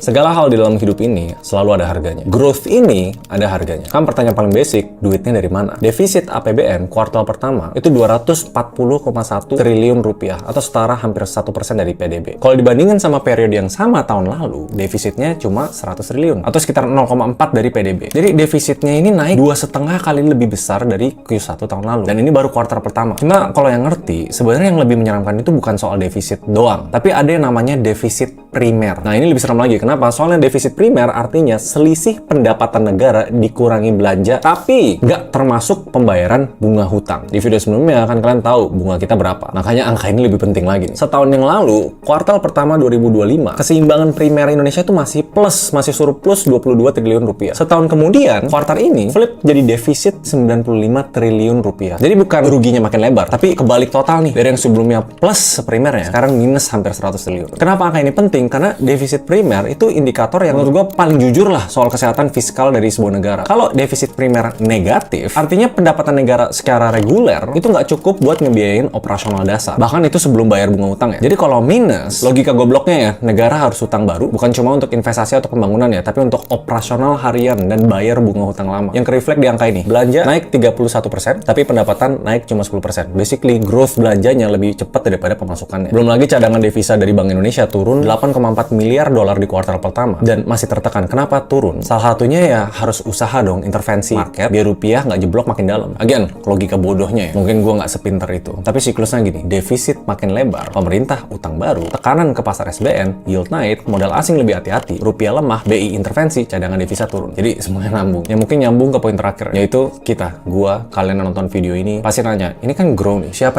Segala hal di dalam hidup ini selalu ada harganya. Growth ini ada harganya. Kan pertanyaan paling basic, duitnya dari mana? Defisit APBN kuartal pertama itu 240,1 triliun rupiah atau setara hampir 1% dari PDB. Kalau dibandingkan sama periode yang sama tahun lalu, defisitnya cuma 100 triliun atau sekitar 0,4 dari PDB. Jadi defisitnya ini naik 2,5 kali lebih besar dari Q1 tahun lalu. Dan ini baru kuartal pertama. Cuma kalau yang ngerti, sebenarnya yang lebih menyeramkan itu bukan soal defisit doang, tapi ada yang namanya defisit primer. Nah, ini lebih serem lagi. Kenapa? Soalnya defisit primer artinya selisih pendapatan negara dikurangi belanja, tapi nggak termasuk pembayaran bunga hutang. Di video sebelumnya kan kalian tahu bunga kita berapa. Makanya angka ini lebih penting lagi nih. Setahun yang lalu, kuartal pertama 2025, keseimbangan primer Indonesia itu masih plus, masih surplus 22 triliun rupiah. Setahun kemudian, kuartal ini flip jadi defisit 95 triliun rupiah. Jadi bukan ruginya makin lebar, tapi kebalik total nih. Dari yang sebelumnya plus primernya, sekarang minus hampir 100 triliun. Kenapa angka ini penting? Karena defisit primer itu indikator yang menurut gue paling jujur lah soal kesehatan fiskal dari sebuah negara. Kalau defisit primer negatif, artinya pendapatan negara secara reguler itu nggak cukup buat ngebiayain operasional dasar. Bahkan itu sebelum bayar bunga utang ya. Jadi kalau minus, logika gobloknya ya, negara harus utang baru, bukan cuma untuk investasi atau pembangunan ya, tapi untuk operasional harian dan bayar bunga utang lama. Yang kereflek di angka ini, belanja naik 31%, tapi pendapatan naik cuma 10%. Basically, growth belanjanya lebih cepat daripada pemasukannya. Belum lagi cadangan devisa dari Bank Indonesia turun 8,4 miliar dolar di kuartal pertama dan masih tertekan. Kenapa turun? Salah satunya ya harus usaha dong, intervensi market biar rupiah nggak jeblok makin dalam. Again, logika bodohnya ya. Mungkin gua nggak sepinter itu. Tapi siklusnya gini, defisit makin lebar, pemerintah utang baru, tekanan ke pasar SBN, yield naik, modal asing lebih hati-hati, rupiah lemah, BI intervensi, cadangan devisa turun. Jadi semuanya nambung. Ya mungkin nyambung ke poin terakhir, yaitu kita, gua, kalian yang nonton video ini pasti nanya, ini kan grow nih, siapa yang